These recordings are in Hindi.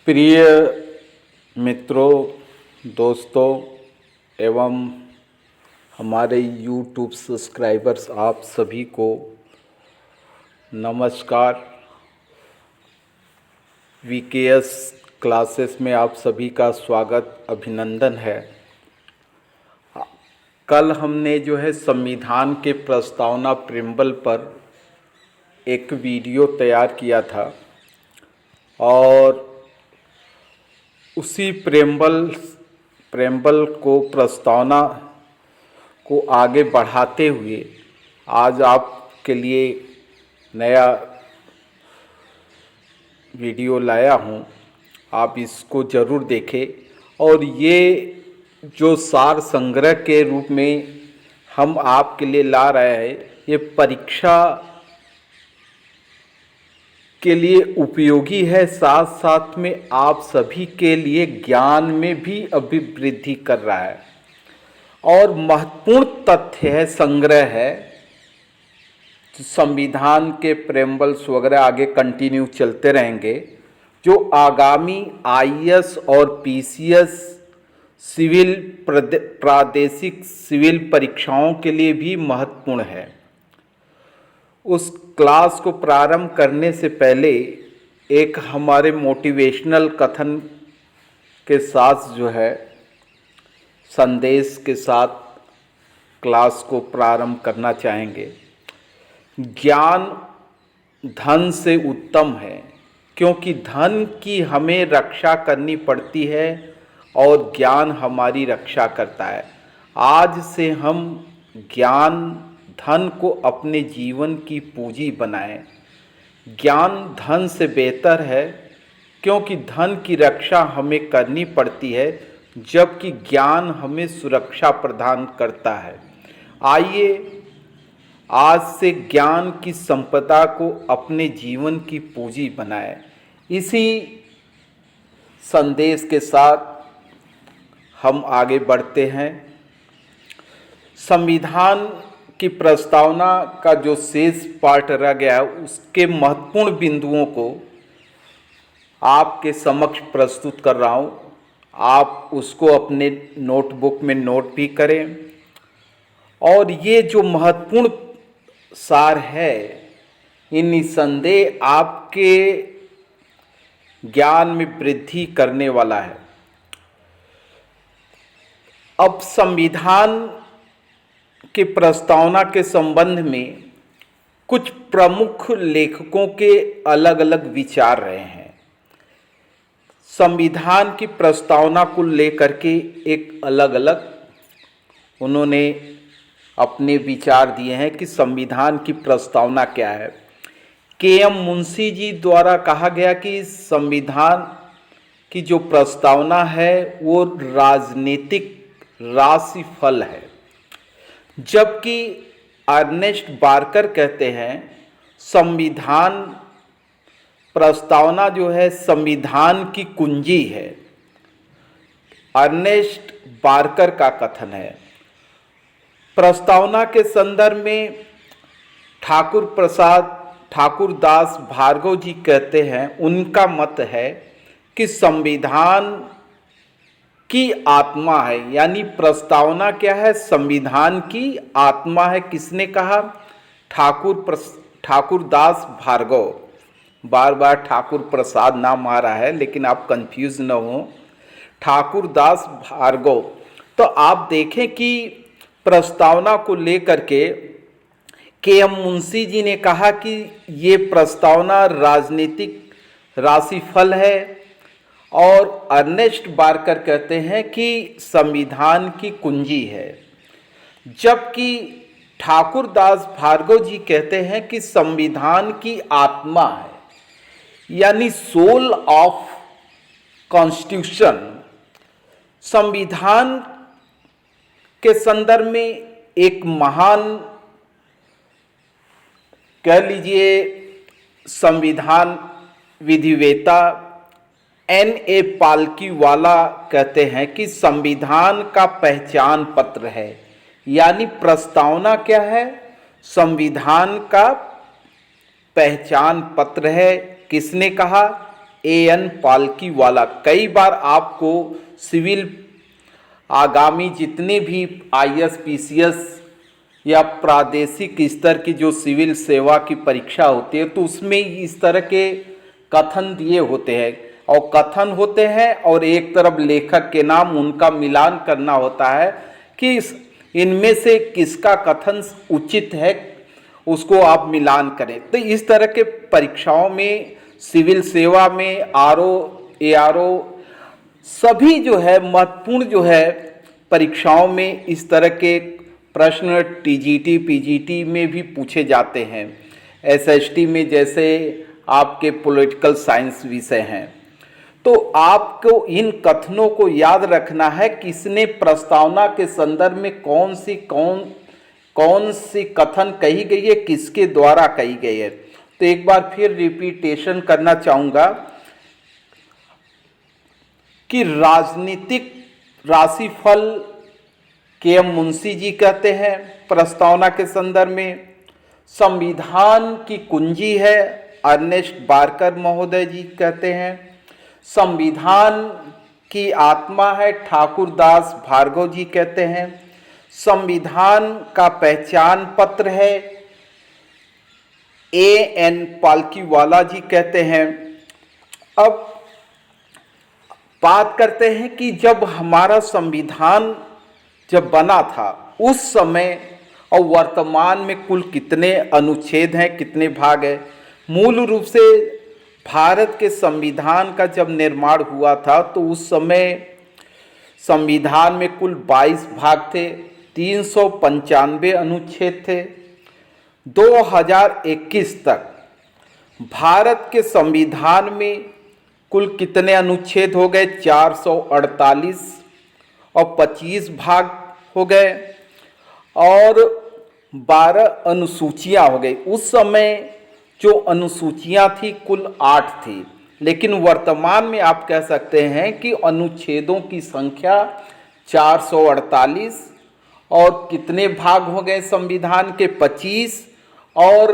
प्रिय मित्रों, दोस्तों एवं हमारे YouTube सब्सक्राइबर्स, आप सभी को नमस्कार। VKS क्लासेस में आप सभी का स्वागत, अभिनंदन है। कल हमने जो है संविधान के प्रस्तावना प्रेम्बल पर एक वीडियो तैयार किया था और उसी प्रेम्बल को प्रस्तावना को आगे बढ़ाते हुए आज आपके लिए नया वीडियो लाया हूँ। आप इसको ज़रूर देखें। और ये जो सार संग्रह के रूप में हम आपके लिए ला रहे हैं, ये परीक्षा के लिए उपयोगी है, साथ साथ में आप सभी के लिए ज्ञान में भी अभिवृद्धि कर रहा है और महत्वपूर्ण तथ्य है, संग्रह है। संविधान के प्रेम्बल्स वगैरह आगे कंटिन्यू चलते रहेंगे, जो आगामी IAS और PCS सिविल प्रादेशिक सिविल परीक्षाओं के लिए भी महत्वपूर्ण है। उस क्लास को प्रारंभ करने से पहले एक हमारे मोटिवेशनल कथन के साथ जो है संदेश के साथ क्लास को प्रारंभ करना चाहेंगे। ज्ञान धन से उत्तम है, क्योंकि धन की हमें रक्षा करनी पड़ती है और ज्ञान हमारी रक्षा करता है। आज से हम ज्ञान धन को अपने जीवन की पूंजी बनाएं। ज्ञान धन से बेहतर है, क्योंकि धन की रक्षा हमें करनी पड़ती है, जबकि ज्ञान हमें सुरक्षा प्रदान करता है। आइए आज से ज्ञान की संपदा को अपने जीवन की पूंजी बनाएं। इसी संदेश के साथ हम आगे बढ़ते हैं। संविधान की प्रस्तावना का जो शेष पार्ट रह गया है, उसके महत्वपूर्ण बिंदुओं को आपके समक्ष प्रस्तुत कर रहा हूँ। आप उसको अपने नोटबुक में नोट भी करें। और ये जो महत्वपूर्ण सार है, ये निसंदेह आपके ज्ञान में वृद्धि करने वाला है। अब संविधान के प्रस्तावना के संबंध में कुछ प्रमुख लेखकों के अलग अलग विचार रहे हैं। संविधान की प्रस्तावना को लेकर के एक अलग अलग उन्होंने अपने विचार दिए हैं कि संविधान की प्रस्तावना क्या है। KM मुंशी जी द्वारा कहा गया कि संविधान की जो प्रस्तावना है वो राजनीतिक राशिफल है, जबकि अर्नेस्ट बार्कर कहते हैं संविधान प्रस्तावना जो है संविधान की कुंजी है। अर्नेस्ट बार्कर का कथन है। प्रस्तावना के संदर्भ में ठाकुरदास भार्गव जी कहते हैं, उनका मत है कि संविधान की आत्मा है। यानी प्रस्तावना क्या है? संविधान की आत्मा है। किसने कहा? ठाकुरदास भार्गव। बार बार ठाकुर प्रसाद नाम आ रहा है, लेकिन आप कंफ्यूज न हो। ठाकुरदास भार्गव। तो आप देखें कि प्रस्तावना को लेकर के KM मुंशी जी ने कहा कि ये प्रस्तावना राजनीतिक राशिफल है, और अर्नेस्ट बार्कर कहते हैं कि संविधान की कुंजी है, जबकि ठाकुरदास भार्गव जी कहते हैं कि संविधान की आत्मा है, यानी सोल ऑफ कॉन्स्टिट्यूशन। संविधान के संदर्भ में एक महान, कह लीजिए, संविधान विधिवेता NA पालकीवाला कहते हैं कि संविधान का पहचान पत्र है। यानी प्रस्तावना क्या है? संविधान का पहचान पत्र है। किसने कहा? एन पालकीवाला कई बार आपको सिविल आगामी जितने भी आईएएस पीसीएस या प्रादेशिक स्तर की जो सिविल सेवा की परीक्षा होती है तो उसमें इस तरह के कथन दिए होते हैं और कथन होते हैं और एक तरफ लेखक के नाम उनका मिलान करना होता है कि इनमें से किसका कथन उचित है उसको आप मिलान करें। तो इस तरह के परीक्षाओं में सिविल सेवा में आरओ एआरओ सभी जो है महत्वपूर्ण जो है परीक्षाओं में इस तरह के प्रश्न टीजीटी पीजीटी में भी पूछे जाते हैं। एसएसटी में जैसे आपके पॉलिटिकल साइंस विषय हैं तो आपको इन कथनों को याद रखना है किसने प्रस्तावना के संदर्भ में कौन सी कथन कही गई है, किसके द्वारा कही गई है। तो एक बार फिर रिपीटेशन करना चाहूँगा कि राजनीतिक राशिफल के.एम. मुंशी जी कहते हैं प्रस्तावना के संदर्भ में। संविधान की कुंजी है अर्नेस्ट बारकर महोदय जी कहते हैं। संविधान की आत्मा है ठाकुरदास भार्गव जी कहते हैं। संविधान का पहचान पत्र है एन पालकीवाला जी कहते हैं। अब बात करते हैं कि जब हमारा संविधान जब बना था उस समय और वर्तमान में कुल कितने अनुच्छेद हैं, कितने भाग हैं। मूल रूप से भारत के संविधान का जब निर्माण हुआ था तो उस समय संविधान में कुल 22 भाग थे, 395 अनुच्छेद थे। 2021 तक भारत के संविधान में कुल कितने अनुच्छेद हो गए, 448 और 25 भाग हो गए और 12 अनुसूचियां हो गई। उस समय जो अनुसूचियां थी कुल 8 थी, लेकिन वर्तमान में आप कह सकते हैं कि अनुच्छेदों की संख्या 448 और कितने भाग हो गए संविधान के 25 और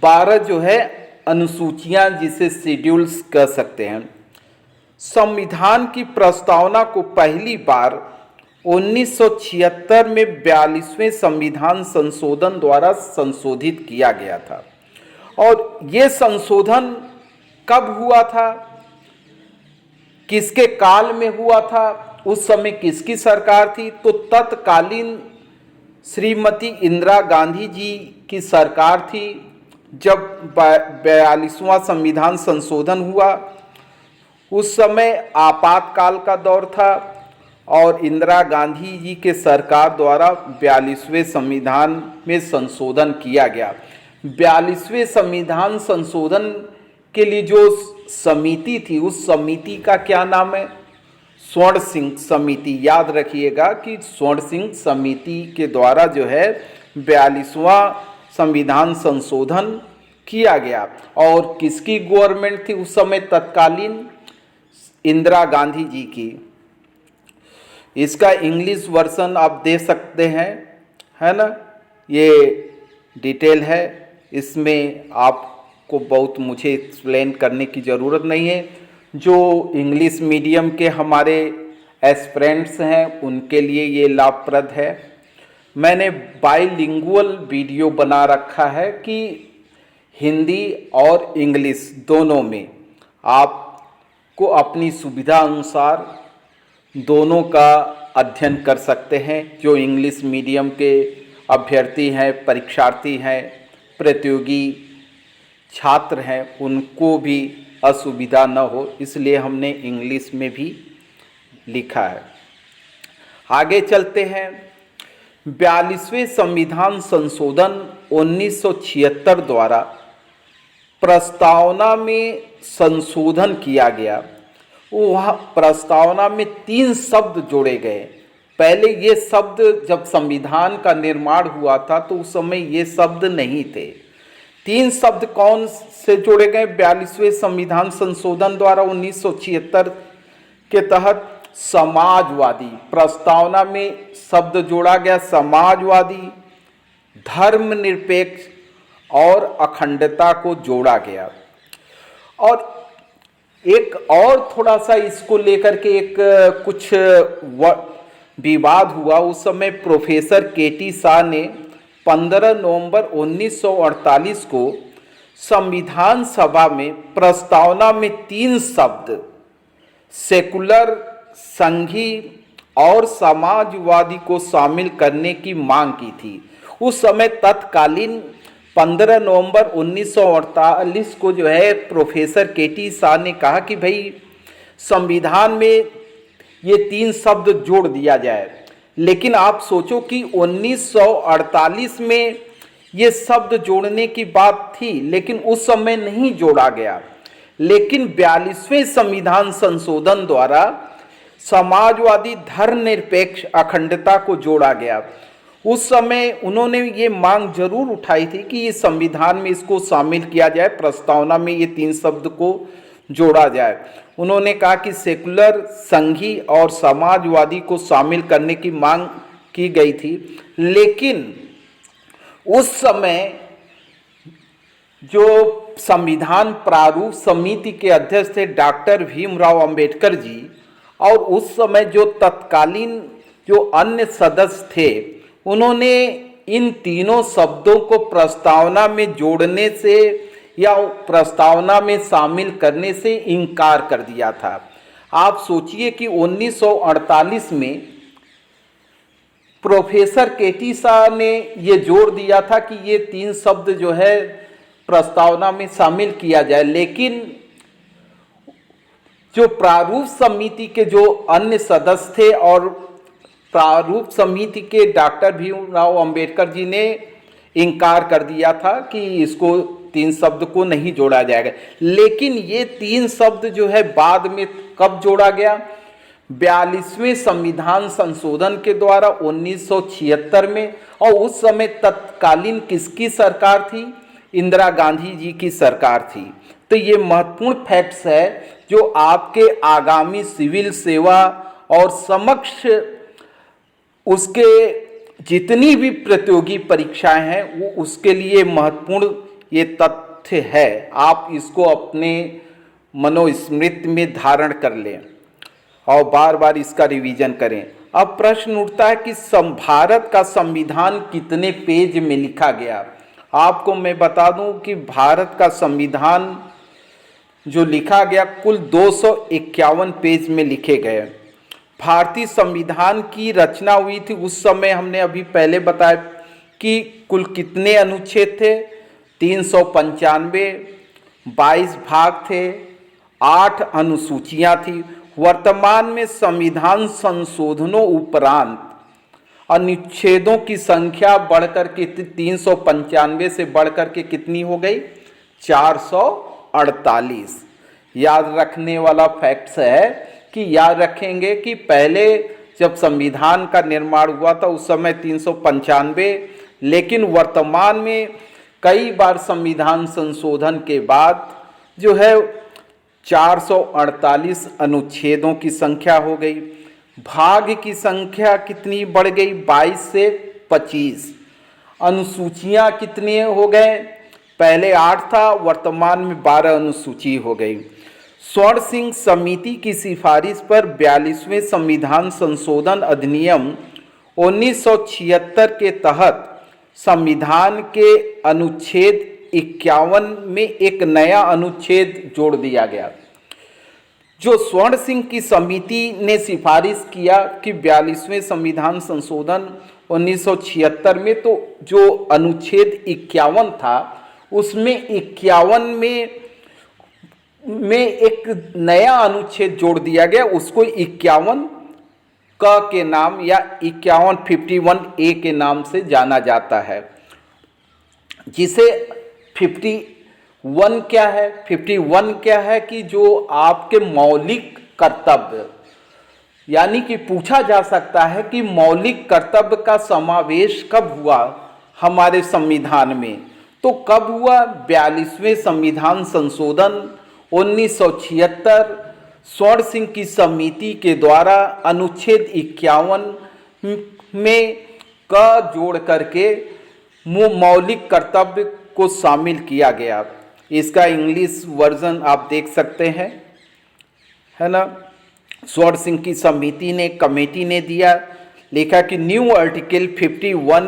12 जो है अनुसूचियां जिसे शेड्यूल्स कह सकते हैं। संविधान की प्रस्तावना को पहली बार 1976 में 42वें संविधान संशोधन द्वारा संशोधित किया गया था। और ये संशोधन कब हुआ था, किसके काल में हुआ था, उस समय किसकी सरकार थी, तो तत्कालीन श्रीमती इंदिरा गांधी जी की सरकार थी। जब 42वां संविधान संशोधन हुआ उस समय आपातकाल का दौर था और इंदिरा गांधी जी के सरकार द्वारा 42वें संविधान में संशोधन किया गया। 42वें संविधान संशोधन के लिए जो समिति थी उस समिति का क्या नाम है, स्वर्ण सिंह समिति। याद रखिएगा कि स्वर्ण सिंह समिति के द्वारा जो है 42वां संविधान संशोधन किया गया। और किसकी गवर्नमेंट थी उस समय, तत्कालीन इंदिरा गांधी जी की। इसका इंग्लिश वर्जन आप दे सकते हैं, है ना, ये डिटेल है, इसमें आपको बहुत मुझे एक्सप्लेन करने की ज़रूरत नहीं है। जो इंग्लिश मीडियम के हमारे एस्पिरेंट्स हैं उनके लिए ये लाभप्रद है। मैंने बाइलिंगुअल वीडियो बना रखा है कि हिंदी और इंग्लिश दोनों में आपको अपनी सुविधा अनुसार दोनों का अध्ययन कर सकते हैं। जो इंग्लिश मीडियम के अभ्यर्थी हैं, परीक्षार्थी हैं, प्रतियोगी छात्र हैं, उनको भी असुविधा न हो इसलिए हमने इंग्लिश में भी लिखा है। आगे चलते हैं। 42वें संविधान संशोधन 1976 द्वारा प्रस्तावना में संशोधन किया गया। वह प्रस्तावना में 3 शब्द जोड़े गए। पहले ये शब्द जब संविधान का निर्माण हुआ था तो उस समय ये शब्द नहीं थे। 3 शब्द कौन से जोड़े गए 42वें संविधान संशोधन द्वारा 1976 के तहत? समाजवादी, प्रस्तावना में शब्द जोड़ा गया समाजवादी, धर्मनिरपेक्ष और अखंडता को जोड़ा गया। और एक और थोड़ा सा इसको लेकर के एक कुछ विवाद हुआ। उस समय प्रोफेसर केटी शाह ने 15 नवंबर 1948 को संविधान सभा में प्रस्तावना में 3 शब्द सेकुलर, संघी और समाजवादी को शामिल करने की मांग की थी। उस समय तत्कालीन 15 नवंबर 1948 को जो है प्रोफेसर केटी शाह ने कहा कि भाई संविधान में ये 3 शब्द जोड़ दिया जाए। लेकिन आप सोचो कि 1948 में ये शब्द जोड़ने की बात थी, लेकिन उस समय नहीं जोड़ा गया। लेकिन 42वें संविधान संशोधन द्वारा समाजवादी धर्मनिरपेक्ष अखंडता को जोड़ा गया। उस समय उन्होंने ये मांग जरूर उठाई थी कि इस संविधान में इसको शामिल किया जाए, प्रस्तावना में ये 3 शब्द को जोड़ा जाए। उन्होंने कहा कि सेकुलर, संघी और समाजवादी को शामिल करने की मांग की गई थी। लेकिन उस समय जो संविधान प्रारूप समिति के अध्यक्ष थे डॉक्टर भीमराव अंबेडकर जी, और उस समय जो तत्कालीन जो अन्य सदस्य थे, उन्होंने इन तीनों शब्दों को प्रस्तावना में जोड़ने से या प्रस्तावना में शामिल करने से इनकार कर दिया था। आप सोचिए कि 1948 में प्रोफेसर केटी शाह ने ये जोड़ दिया था कि ये 3 शब्द जो है प्रस्तावना में शामिल किया जाए। लेकिन जो प्रारूप समिति के जो अन्य सदस्य थे और प्रारूप समिति के डॉक्टर भीमराव अंबेडकर जी ने इनकार कर दिया था कि इसको 3 शब्द को नहीं जोड़ा जाएगा। लेकिन ये 3 शब्द जो है बाद में कब जोड़ा गया? 42वें संविधान संशोधन के द्वारा 1976 में। और उस समय तत्कालीन किसकी सरकार थी? इंदिरा गांधी जी की सरकार थी। तो ये महत्वपूर्ण फैक्ट्स है जो आपके आगामी सिविल सेवा और समक्ष उसके जितनी भी प्रतियोगी परीक्षाएं हैं वो उसके लिए महत्वपूर्ण ये तथ्य है। आप इसको अपने मनोस्मृति में धारण कर लें और बार बार इसका रिवीजन करें। अब प्रश्न उठता है कि भारत का संविधान कितने पेज में लिखा गया? आपको मैं बता दूं कि भारत का संविधान जो लिखा गया कुल 251 पेज में लिखे गए। भारतीय संविधान की रचना हुई थी उस समय, हमने अभी पहले बताया कि कुल कितने अनुच्छेद थे? 395, 22 भाग थे, 8 अनुसूचियां थी। वर्तमान में संविधान संशोधनों उपरांत अनुच्छेदों की संख्या बढ़कर के 395 से बढ़कर के कितनी हो गई? 448। याद रखने वाला फैक्ट्स है कि याद रखेंगे कि पहले जब संविधान का निर्माण हुआ था उस समय 395, लेकिन वर्तमान में कई बार संविधान संशोधन के बाद जो है 448 अनुच्छेदों की संख्या हो गई। भाग की संख्या कितनी बढ़ गई? 22 से 25। अनुसूचियां कितनी हो गए? पहले 8 था, वर्तमान में 12 अनुसूची हो गई। स्वर्ण सिंह समिति की सिफारिश पर 42वें संविधान संशोधन अधिनियम 1976 के तहत संविधान के अनुच्छेद 51 में एक नया अनुच्छेद जोड़ दिया गया। जो स्वर्ण सिंह की समिति ने सिफारिश किया कि 42वें संविधान संशोधन 1976 में, तो जो अनुच्छेद 51 था उसमें 51 में एक नया अनुच्छेद जोड़ दिया गया। उसको 51 क के नाम या 51 ए के नाम से जाना जाता है, जिसे 51 क्या है? 51 क्या है कि जो आपके मौलिक कर्तव्य, यानी कि पूछा जा सकता है कि मौलिक कर्तव्य का समावेश कब हुआ हमारे संविधान में? तो कब हुआ? 42वें संविधान संशोधन 1976 स्वर्ण सिंह की समिति के द्वारा अनुच्छेद 51 में क जोड़ करके मौलिक कर्तव्य को शामिल किया गया। इसका इंग्लिश वर्जन आप देख सकते हैं। है ना। स्वर्ण सिंह की समिति ने कमेटी ने दिया, लिखा कि new article 51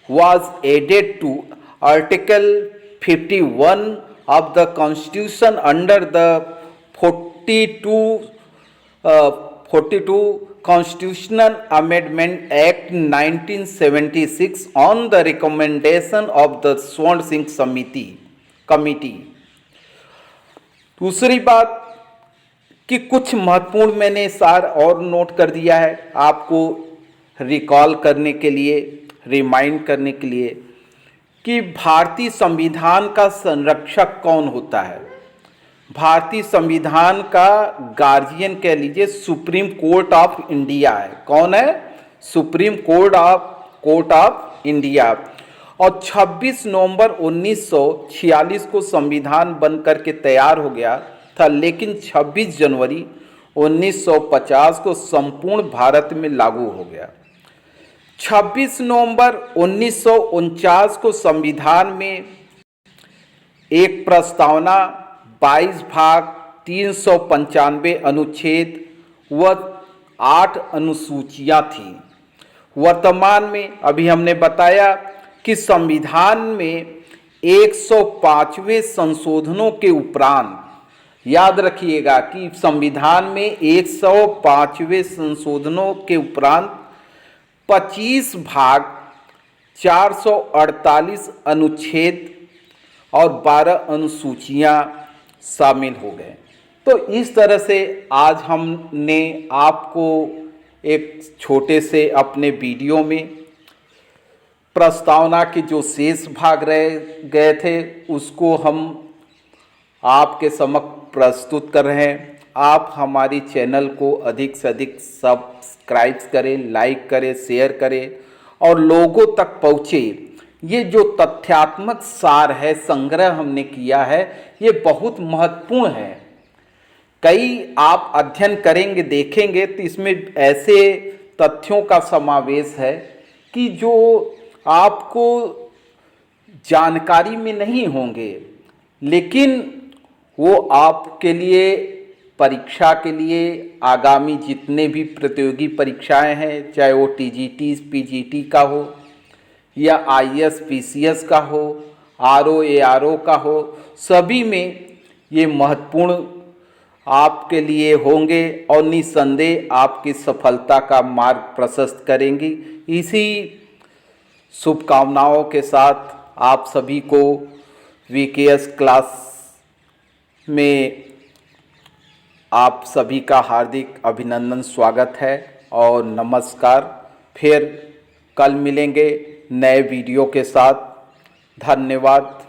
was added to article 51 of the constitution under the 42 constitutional amendment act 1976 on the recommendation of the स्वर्ण सिंह कमेटी। दूसरी बात कि कुछ महत्वपूर्ण मैंने सार और नोट कर दिया है आपको रिकॉल करने के लिए, रिमाइंड करने के लिए कि भारतीय संविधान का संरक्षक कौन होता है। भारतीय संविधान का गार्जियन कह लीजिए सुप्रीम कोर्ट ऑफ इंडिया है। कौन है? Supreme court of India. और 26 नवंबर 1946 को संविधान बन करके तैयार हो गया था, लेकिन 26 जनवरी 1950 को संपूर्ण भारत में लागू हो गया। 26 नवंबर 1949 को संविधान में एक प्रस्तावना 22 भाग 395 अनुच्छेद व 8 अनुसूचियां थी। वर्तमान में अभी हमने बताया कि संविधान में 105वें संशोधनों के उपरांत, याद रखिएगा कि संविधान में 105वें संशोधनों के उपरांत 25 भाग 448 अनुच्छेद और 12 अनुसूचियां शामिल हो गए। तो इस तरह से आज हमने आपको एक छोटे से अपने वीडियो में प्रस्तावना के जो शेष भाग रह गए थे उसको हम आपके समक्ष प्रस्तुत कर रहे हैं। आप हमारी चैनल को अधिक से अधिक सब्सक्राइब करें, लाइक करें, शेयर करें और लोगों तक पहुँचे। ये जो तथ्यात्मक सार है, संग्रह हमने किया है, ये बहुत महत्वपूर्ण है। कई आप अध्ययन करेंगे, देखेंगे तो इसमें ऐसे तथ्यों का समावेश है कि जो आपको जानकारी में नहीं होंगे, लेकिन वो आपके लिए परीक्षा के लिए आगामी जितने भी प्रतियोगी परीक्षाएं हैं, चाहे वो टीजीटी पीजीटी का हो या आईएएस पीसीएस का हो, आरओ एआरओ का हो, सभी में ये महत्वपूर्ण आपके लिए होंगे और निस्संदेह आपकी सफलता का मार्ग प्रशस्त करेंगी। इसी शुभकामनाओं के साथ आप सभी को वीकेएस क्लास में आप सभी का हार्दिक अभिनंदन, स्वागत है और नमस्कार। फिर कल मिलेंगे नए वीडियो के साथ। धन्यवाद।